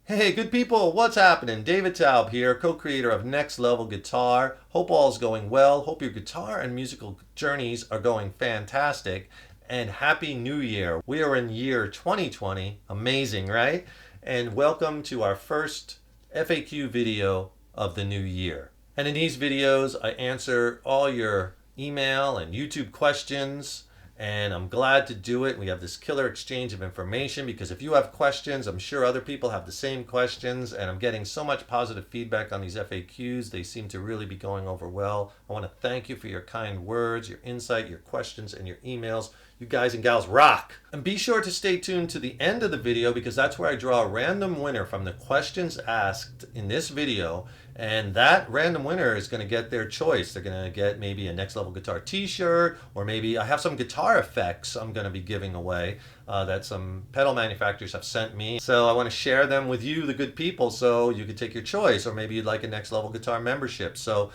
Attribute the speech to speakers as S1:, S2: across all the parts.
S1: Hey, good people, what's happening? David Taub here, co-creator of Next Level Guitar. Hope all's going well. Hope your guitar and musical journeys are going fantastic. And Happy New Year. We are in year 2020. Amazing, right? And welcome to our first FAQ video of the new year. And in these videos, I answer all your email and YouTube questions. And I'm glad to do it. We have this killer exchange of information because if you have questions, I'm sure other people have the same questions, and I'm getting so much positive feedback on these FAQs. They seem to really be going over well. I want to thank you for your kind words, your insight, your questions, and your emails. You guys and gals rock! And be sure to stay tuned to the end of the video because that's where I draw a random winner from the questions asked in this video. And that random winner is going to get their choice. They're going to get maybe a Next Level Guitar t-shirt, or maybe I have some guitar effects I'm going to be giving away that some pedal manufacturers have sent me. So I want to share them with you, the good people, so you can take your choice. Or maybe you'd like a Next Level Guitar membership. So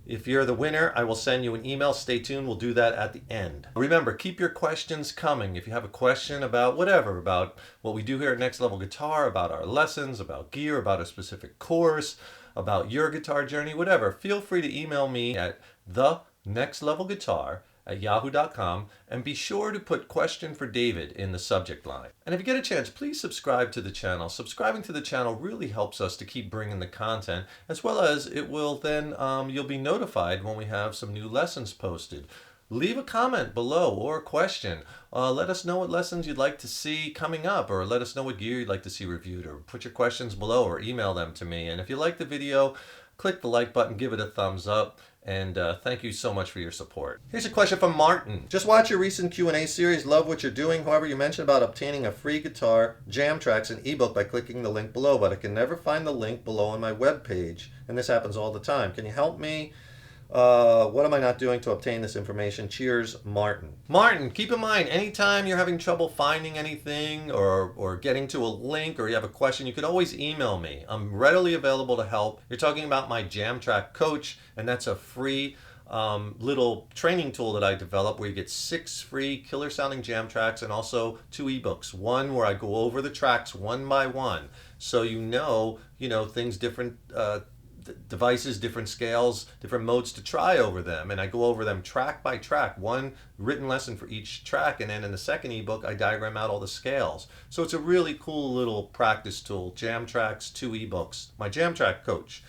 S1: if you're the winner, I will send you an email. Stay tuned. We'll do that at the end. Remember, keep your questions coming. If you have a question about whatever, about what we do here at Next Level Guitar, about our lessons, about gear, about a specific course, about your guitar journey, whatever, feel free to email me at thenextlevelguitar@yahoo.com, and be sure to put question for David in the subject line. And if you get a chance, please subscribe to the channel. Subscribing to the channel really helps us to keep bringing the content, as well as it will then, you'll be notified when we have some new lessons posted. Leave a comment below or a question. Let us know what lessons you'd like to see coming up, or let us know what gear you'd like to see reviewed, or put your questions below or email them to me. And if you like the video, click the like button, give it a thumbs up, and thank you so much for your support. Here's a question from Martin. Just watch your recent Q&A series. Love what you're doing. However, you mentioned about obtaining a free guitar jam tracks and ebook by clicking the link below, but I can never find the link below on my web page, and this happens all the time. Can you help me? What am I not doing to obtain this information? Cheers, Martin. Martin, keep in mind, anytime you're having trouble finding anything or getting to a link, or you have a question, you can always email me. I'm readily available to help. You're talking about my Jam Track Coach, and that's a free little training tool that I developed where you get 6 free killer sounding jam tracks and also 2 ebooks. One where I go over the tracks one by one, so you know things different, devices, different scales, different modes to try over them, and I go over them track by track, one written lesson for each track, and then in the second ebook I diagram out all the scales. So it's a really cool little practice tool. Jam tracks, 2 ebooks, my Jam Track Coach.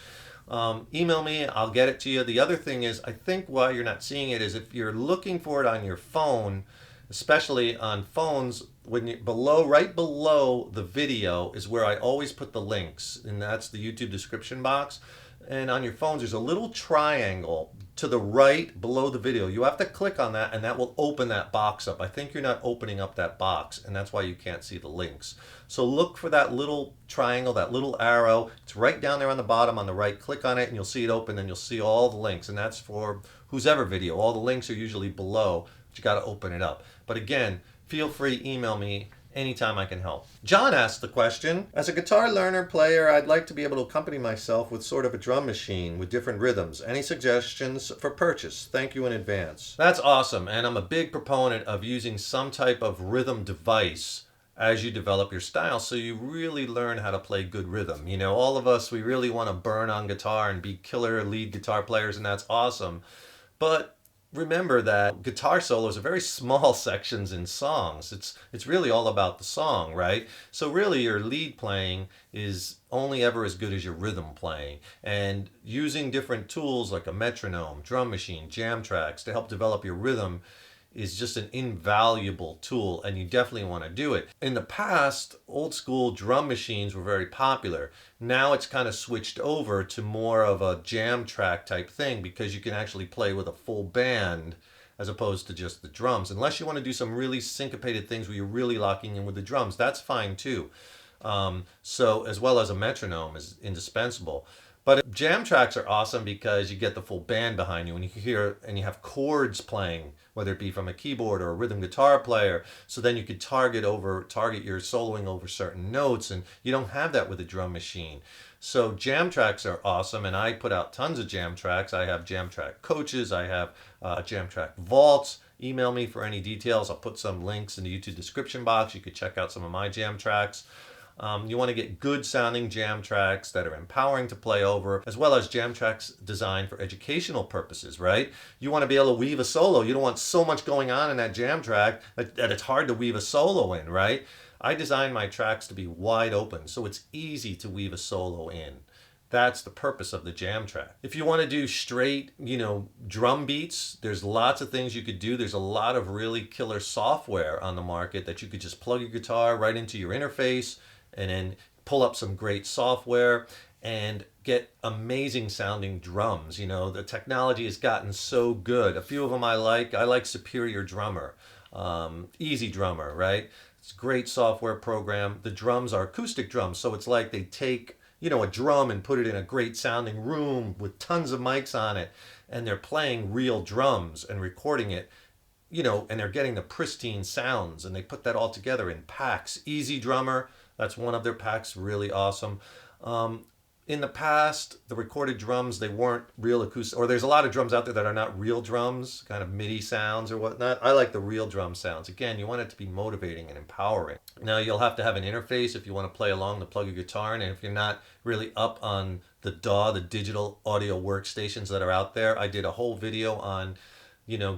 S1: Email me, I'll get it to you. The other thing is, I think why you're not seeing it is if you're looking for it on your phone, especially on phones, when you right below the video is where I always put the links, and that's the YouTube description box. And on your phones, there's a little triangle to the right below the video. You have to click on that, and that will open that box up. I think you're not opening up that box, and that's why you can't see the links. So look for that little triangle, that little arrow. It's right down there on the bottom on the right. Click on it, and you'll see it open, and you'll see all the links. And that's for whoever video. All the links are usually below, but you got to open it up. But again, feel free, email me anytime I can help. John asked the question, as a guitar learner player, I'd like to be able to accompany myself with sort of a drum machine with different rhythms. Any suggestions for purchase? Thank you in advance. That's awesome, and I'm a big proponent of using some type of rhythm device as you develop your style, so you really learn how to play good rhythm. All of us, we really want to burn on guitar and be killer lead guitar players, and that's awesome. But remember that guitar solos are very small sections in songs. It's really all about the song, right? So really your lead playing is only ever as good as your rhythm playing. And using different tools like a metronome, drum machine, jam tracks to help develop your rhythm is just an invaluable tool, and you definitely want to do it. In the past, old school drum machines were very popular. Now it's kind of switched over to more of a jam track type thing because you can actually play with a full band as opposed to just the drums. Unless you want to do some really syncopated things where you're really locking in with the drums, that's fine too. So as well as a metronome is indispensable. But jam tracks are awesome because you get the full band behind you, and you can hear, and you have chords playing, whether it be from a keyboard or a rhythm guitar player. So then you could target your soloing over certain notes, and you don't have that with a drum machine. So jam tracks are awesome, and I put out tons of jam tracks. I have jam track coaches, I have jam track vaults, email me for any details. I'll put some links in the YouTube description box. You could check out some of my jam tracks. You want to get good sounding jam tracks that are empowering to play over, as well as jam tracks designed for educational purposes, right? You want to be able to weave a solo. You don't want so much going on in that jam track that it's hard to weave a solo in, right? I design my tracks to be wide open, so it's easy to weave a solo in. That's the purpose of the jam track. If you want to do straight, drum beats, there's lots of things you could do. There's a lot of really killer software on the market that you could just plug your guitar right into your interface and then pull up some great software and get amazing sounding drums. The technology has gotten so good. A few of them I like Superior Drummer, Easy Drummer, right? It's a great software program. The drums are acoustic drums, so it's like they take a drum and put it in a great sounding room with tons of mics on it, and they're playing real drums and recording it, and they're getting the pristine sounds, and they put that all together in packs. Easy Drummer, that's one of their packs, really awesome. In the past, the recorded drums, they weren't real acoustic, or there's a lot of drums out there that are not real drums, kind of MIDI sounds or whatnot. I like the real drum sounds. Again, you want it to be motivating and empowering. Now, you'll have to have an interface if you want to play along to plug your guitar in, and if you're not really up on the DAW, the digital audio workstations that are out there, I did a whole video on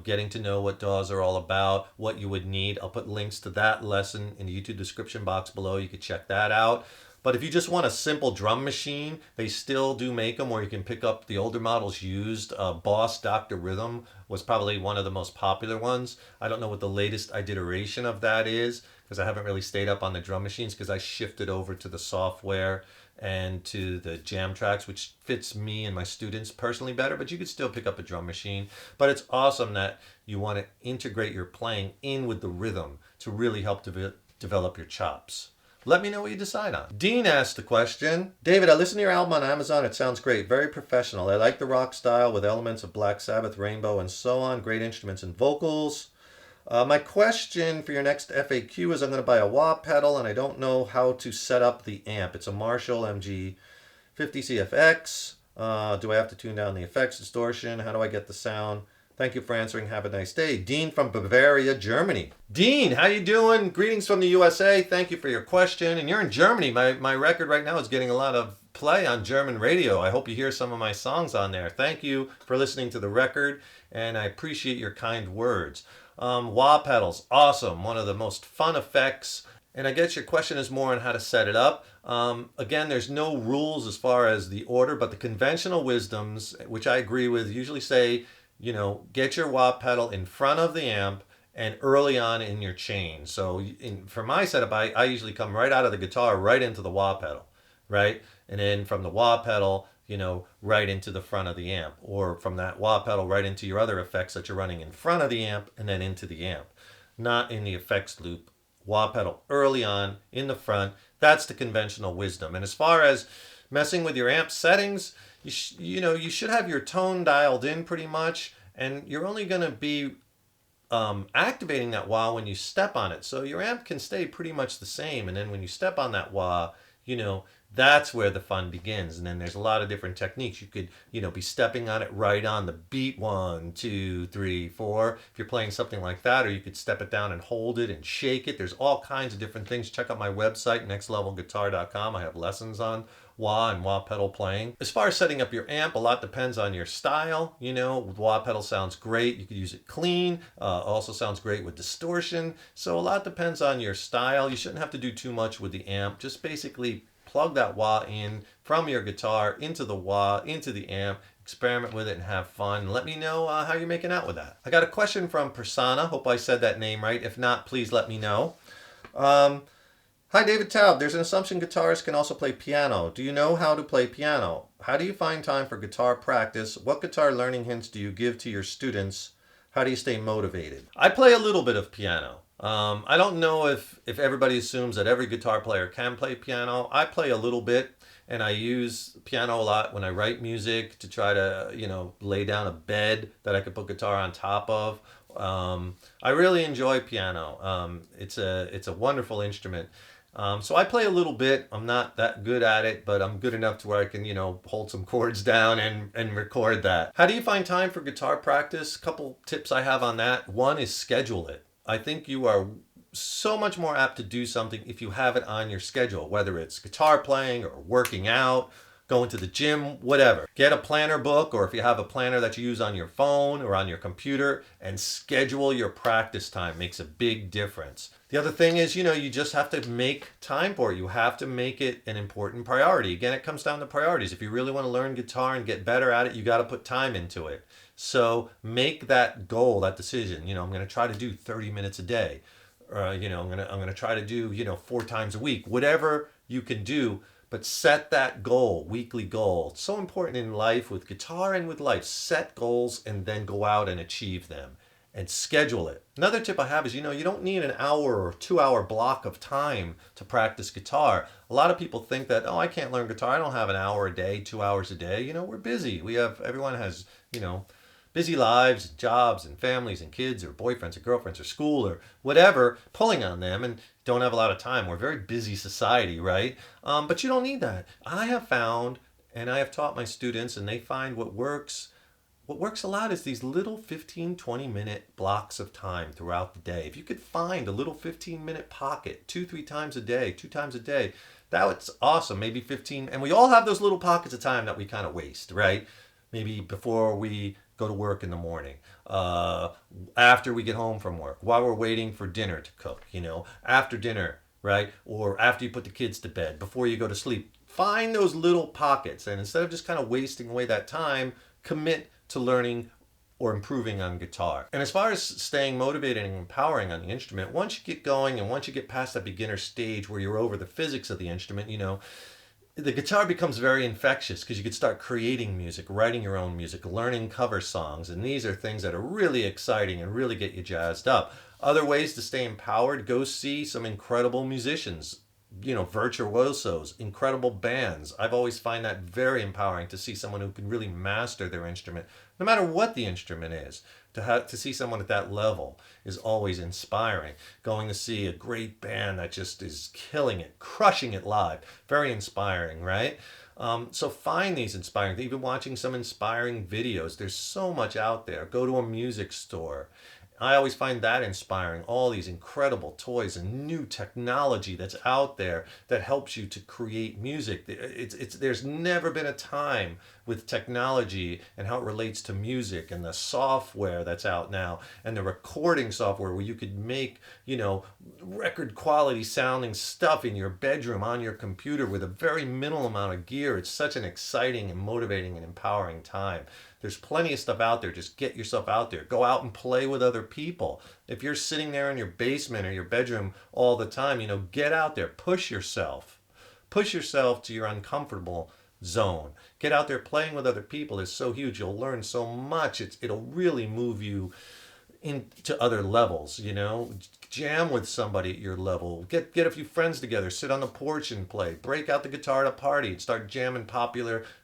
S1: getting to know what DAWs are all about, what you would need. I'll put links to that lesson in the YouTube description box below. You could check that out. But if you just want a simple drum machine, they still do make them where you can pick up the older models used. Boss Dr. Rhythm was probably one of the most popular ones. I don't know what the latest iteration of that is because I haven't really stayed up on the drum machines because I shifted over to the software and to the jam tracks, which fits me and my students personally better, but you could still pick up a drum machine. But it's awesome that you want to integrate your playing in with the rhythm to really help develop your chops. Let me know what you decide on. Dean asked the question, David, I listened to your album on Amazon. It sounds great. Very professional. I like the rock style with elements of Black Sabbath, Rainbow, and so on. Great instruments and vocals. My question for your next FAQ is I'm going to buy a wah pedal and I don't know how to set up the amp. It's a Marshall MG50CFX. Do I have to tune down the effects, distortion? How do I get the sound? Thank you for answering. Have a nice day. Dean from Bavaria, Germany. Dean, how you doing? Greetings from the USA. Thank you for your question. And you're in Germany. My record right now is getting a lot of play on German radio. I hope you hear some of my songs on there. Thank you for listening to the record, and I appreciate your kind words. Wah pedals, awesome. One of the most fun effects. And I guess your question is more on how to set it up. Again, there's no rules as far as the order, but the conventional wisdoms, which I agree with, usually say, get your wah pedal in front of the amp and early on in your chain. So for my setup, I usually come right out of the guitar, right into the wah pedal, right? And then from the wah pedal, right into the front of the amp, or from that wah pedal right into your other effects that you're running in front of the amp and then into the amp, not in the effects loop. Wah pedal early on in the front. That's the conventional wisdom. And as far as messing with your amp settings, you should have your tone dialed in pretty much, and you're only going to be activating that wah when you step on it. So your amp can stay pretty much the same, and then when you step on that wah, that's where the fun begins. And then there's a lot of different techniques. You could, be stepping on it right on the beat 1, 2, 3, 4. If you're playing something like that, or you could step it down and hold it and shake it. There's all kinds of different things. Check out my website, nextlevelguitar.com. I have lessons on wah and wah pedal playing. As far as setting up your amp, a lot depends on your style. Wah pedal sounds great. You could use it clean. Also sounds great with distortion. So a lot depends on your style. You shouldn't have to do too much with the amp. Just basically plug that wah in from your guitar into the wah, into the amp, experiment with it and have fun. Let me know how you're making out with that. I got a question from Persona. Hope I said that name right. If not, please let me know. Hi, David Taub. There's an assumption guitarists can also play piano. Do you know how to play piano? How do you find time for guitar practice? What guitar learning hints do you give to your students? How do you stay motivated? I play a little bit of piano. I don't know if everybody assumes that every guitar player can play piano. I play a little bit, and I use piano a lot when I write music to try to, lay down a bed that I could put guitar on top of. I really enjoy piano. It's a wonderful instrument. So I play a little bit. I'm not that good at it, but I'm good enough to where I can, hold some chords down and record that. How do you find time for guitar practice? Couple tips I have on that. One is schedule it. I think you are so much more apt to do something if you have it on your schedule, whether it's guitar playing or working out, going to the gym, whatever. Get a planner book, or if you have a planner that you use on your phone or on your computer, and schedule your practice time. Makes a big difference. The other thing is, you just have to make time for it. You have to make it an important priority. Again, it comes down to priorities. If you really want to learn guitar and get better at it, you got to put time into it. So make that goal, that decision. I'm going to try to do 30 minutes a day. I'm going to try to do, 4 times a week. Whatever you can do, but set that goal, weekly goal. It's so important in life, with guitar and with life. Set goals and then go out and achieve them and schedule it. Another tip I have is, you don't need an hour or 2-hour block of time to practice guitar. A lot of people think that, oh, I can't learn guitar. I don't have an hour a day, 2 hours a day. We're busy. Everyone has, busy lives, jobs and families and kids or boyfriends or girlfriends or school or whatever pulling on them, and don't have a lot of time. We're a very busy society, right? But you don't need that. I have found, and I have taught my students, and they find what works a lot is these little 15, 20-minute blocks of time throughout the day. If you could find a little 15-minute pocket 2-3 times a day, 2 times a day, that's awesome. Maybe 15. And we all have those little pockets of time that we kind of waste, right? Maybe before we go to work in the morning, after we get home from work, while we're waiting for dinner to cook, after dinner, right? Or after you put the kids to bed, before you go to sleep. Find those little pockets, and instead of just kind of wasting away that time, commit to learning or improving on guitar. And as far as staying motivated and empowering on the instrument, once you get going and once you get past that beginner stage where you're over the physics of the instrument, the guitar becomes very infectious, because you could start creating music, writing your own music, learning cover songs, and these are things that are really exciting and really get you jazzed up. Other ways to stay empowered: go see some incredible musicians, virtuosos, incredible bands. I've always find that very empowering, to see someone who can really master their instrument, no matter what the instrument is. To see someone at that level is always inspiring. Going to see a great band that just is killing it, crushing it live, very inspiring, right? So find these inspiring, even watching some inspiring videos. There's so much out there. Go to a music store. I always find that inspiring, all these incredible toys and new technology that's out there that helps you to create music. There's never been a time with technology and how it relates to music, and the software that's out now, and the recording software where you could make, record quality sounding stuff in your bedroom on your computer with a very minimal amount of gear. It's such an exciting and motivating and empowering time. There's plenty of stuff out there. Just get yourself out there. Go out and play with other people. If you're sitting there in your basement or your bedroom all the time, get out there. Push yourself. Push yourself to your uncomfortable zone. Get out there. Playing with other people is so huge. You'll learn so much. It'll really move you into other levels, jam with somebody at your level, get a few friends together, sit on the porch and play, break out the guitar at a party and start jamming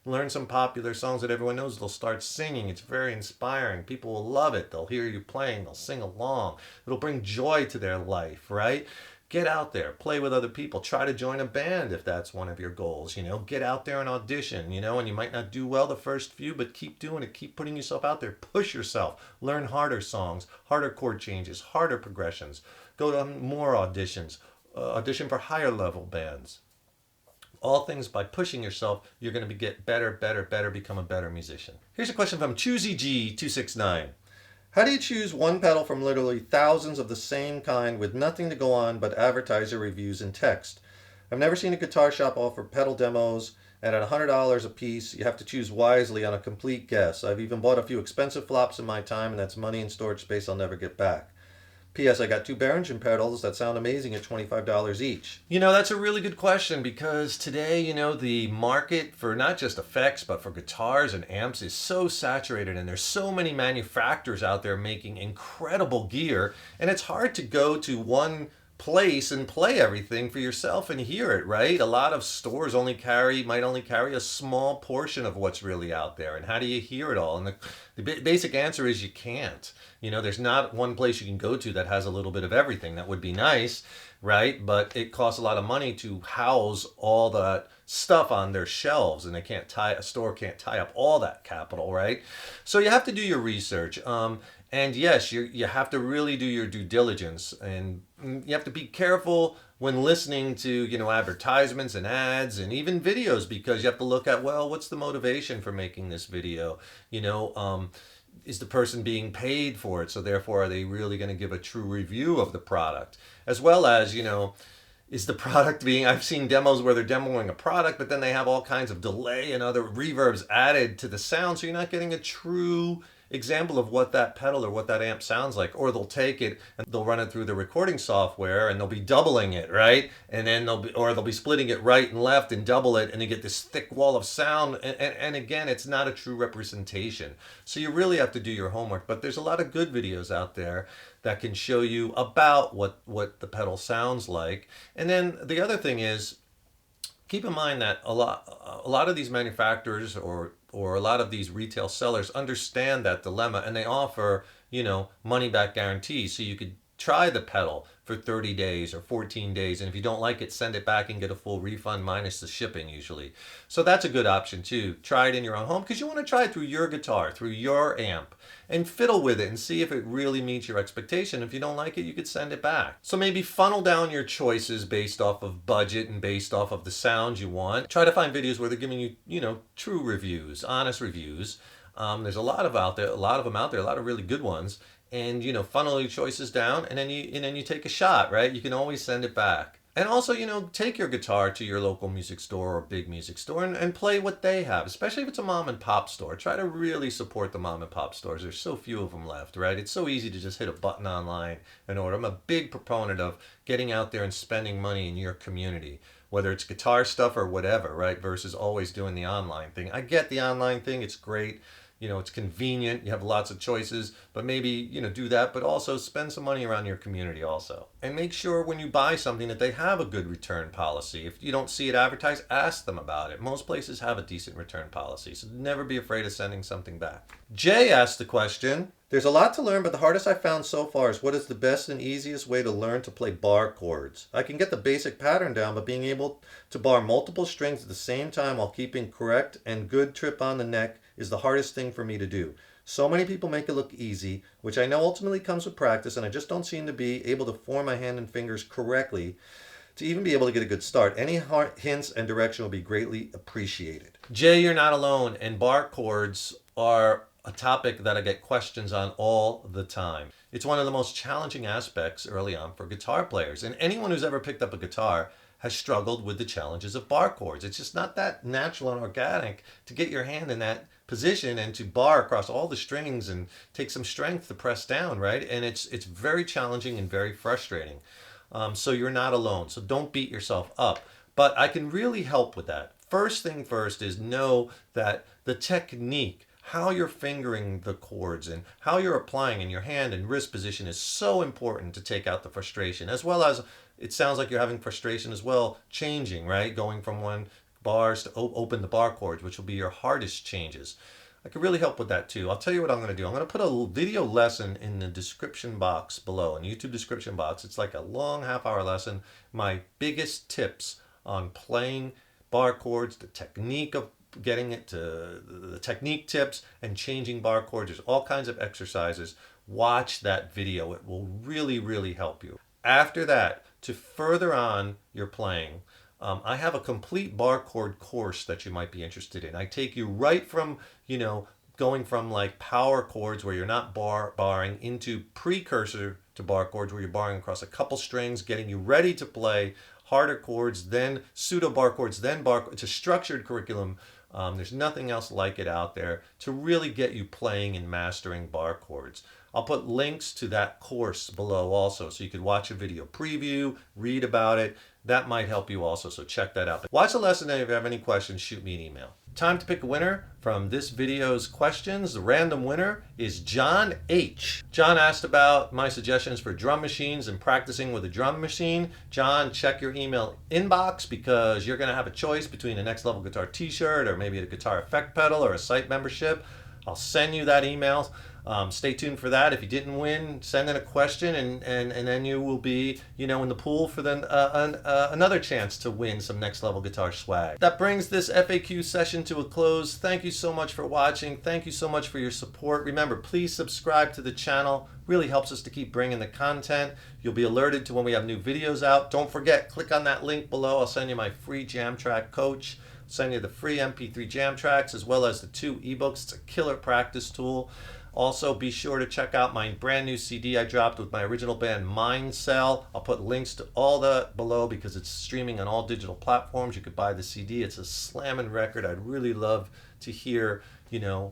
S1: learn some popular songs that everyone knows. They'll start singing. It's very inspiring. People will love it. They'll hear you playing. They'll sing along. It'll bring joy to their life, right? Get out there, play with other people, try to join a band if that's one of your goals, get out there and audition, and you might not do well the first few, but keep doing it, keep putting yourself out there, push yourself, learn harder songs, harder chord changes, harder progressions, go to more auditions, audition for higher level bands. All things by pushing yourself, you're going to get better, become a better musician. Here's a question from ChoozyG269. How do you choose one pedal from literally thousands of the same kind with nothing to go on but advertiser reviews and text? I've never seen a guitar shop offer pedal demos, and at $100 a piece, you have to choose wisely on a complete guess. I've even bought a few expensive flops in my time, and that's money and storage space I'll never get back. P.S. I got 2 Behringer pedals that sound amazing at $25 each. That's a really good question, because today, the market for not just effects, but for guitars and amps is so saturated, and there's so many manufacturers out there making incredible gear, and it's hard to go to one place and play everything for yourself and hear it, right? A lot of stores might only carry a small portion of what's really out there. And how do you hear it all? And the basic answer is you can't. There's not one place you can go to that has a little bit of everything. That would be nice, right? But it costs a lot of money to house all that stuff on their shelves, and a store can't tie up all that capital, right? So you have to do your research. And yes, you have to really do your due diligence, and you have to be careful when listening to advertisements and ads and even videos, because you have to look at, well, what's the motivation for making this video? Is the person being paid for it? So therefore, are they really going to give a true review of the product? As well as, is the product I've seen demos where they're demoing a product, but then they have all kinds of delay and other reverbs added to the sound, so you're not getting a true example of what that pedal or what that amp sounds like. Or they'll take it and they'll run it through the recording software and they'll be doubling it, right? And then they'll be splitting it right and left and double it, and you get this thick wall of sound. And again, it's not a true representation. So you really have to do your homework. But there's a lot of good videos out there that can show you about what the pedal sounds like. And then the other thing is, keep in mind that a lot of these manufacturers or a lot of these retail sellers understand that dilemma, and they offer, money back guarantees. So you could try the pedal for 30 days or 14 days, and if you don't like it, send it back and get a full refund minus the shipping usually. So that's a good option too. Try it in your own home, because you want to try it through your guitar, through your amp, and fiddle with it and see if it really meets your expectation. If you don't like it, you could send it back. So maybe funnel down your choices based off of budget and based off of the sound you want. Try to find videos where they're giving you, true reviews, honest reviews. There's a lot of them out there, a lot of really good ones. And funnel your choices down, and then you take a shot, right? You can always send it back. And also, take your guitar to your local music store or big music store and play what they have, especially if it's a mom and pop store. Try to really support the mom and pop stores. There's so few of them left, right? It's so easy to just hit a button online and order. I'm a big proponent of getting out there and spending money in your community, whether it's guitar stuff or whatever, right? Versus always doing the online thing. I get the online thing. It's great. It's convenient. You have lots of choices, but maybe, do that, but also spend some money around your community also. And make sure when you buy something that they have a good return policy. If you don't see it advertised, ask them about it. Most places have a decent return policy, so never be afraid of sending something back. Jay asked the question, there's a lot to learn, but the hardest I've found so far is what is the best and easiest way to learn to play bar chords. I can get the basic pattern down, but being able to bar multiple strings at the same time while keeping correct and good trip on the neck is the hardest thing for me to do. So many people make it look easy, which I know ultimately comes with practice, and I just don't seem to be able to form my hand and fingers correctly to even be able to get a good start. Any hints and direction will be greatly appreciated. Jay, you're not alone, and bar chords are a topic that I get questions on all the time. It's one of the most challenging aspects early on for guitar players, and anyone who's ever picked up a guitar has struggled with the challenges of bar chords. It's just not that natural and organic to get your hand in that position and to bar across all the strings and take some strength to press down, right? And it's very challenging and very frustrating. So you're not alone. So don't beat yourself up. But I can really help with that. First thing first is know that the technique, how you're fingering the chords and how you're applying in your hand and wrist position is so important to take out the frustration, as well as it sounds like you're having frustration as well, changing, right? Going from one bars to open the bar chords, which will be your hardest changes. I can really help with that too. I'll tell you what I'm going to do. I'm going to put a video lesson in the description box below, in the YouTube description box. It's like a long half-hour lesson. My biggest tips on playing bar chords, the technique of getting it to the technique tips and changing bar chords. There's all kinds of exercises. Watch that video. It will really, really help you. After that, to further on your playing, I have a complete bar chord course that you might be interested in. I take you right from, going from like power chords where you're not barring into precursor to bar chords where you're barring across a couple strings, getting you ready to play harder chords, then pseudo bar chords, then bar. It's a structured curriculum. There's nothing else like it out there to really get you playing and mastering bar chords. I'll put links to that course below also, so you could watch a video preview, read about it. That might help you also, so check that out. Watch the lesson, and if you have any questions, shoot me an email. Time to pick a winner from this video's questions. The random winner is John H. John asked about my suggestions for drum machines and practicing with a drum machine. John, check your email inbox because you're going to have a choice between a Next Level Guitar t-shirt or maybe a guitar effect pedal or a site membership. I'll send you that email. Stay tuned for that. If you didn't win, send in a question and then you will be, in the pool for then another chance to win some Next Level Guitar swag. That brings this FAQ session to a close. Thank you so much for watching. Thank you so much for your support. Remember, please subscribe to the channel. Really helps us to keep bringing the content. You'll be alerted to when we have new videos out. Don't forget, click on that link below. I'll send you my free jam track coach. Send you the free MP3 jam tracks as well as the 2 ebooks. It's a killer practice tool. Also, be sure to check out my brand new CD I dropped with my original band Mindcell. I'll put links to all that below because it's streaming on all digital platforms. You could buy the CD. It's a slamming record. I'd really love to hear,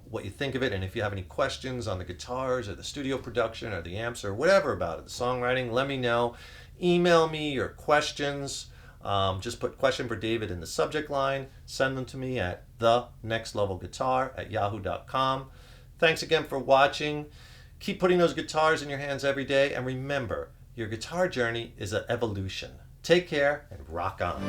S1: what you think of it. And if you have any questions on the guitars or the studio production or the amps or whatever about it, the songwriting, let me know. Email me your questions. Just put question for David in the subject line. Send them to me at thenextlevelguitar@yahoo.com. Thanks again for watching. Keep putting those guitars in your hands every day. And remember, your guitar journey is an evolution. Take care and rock on.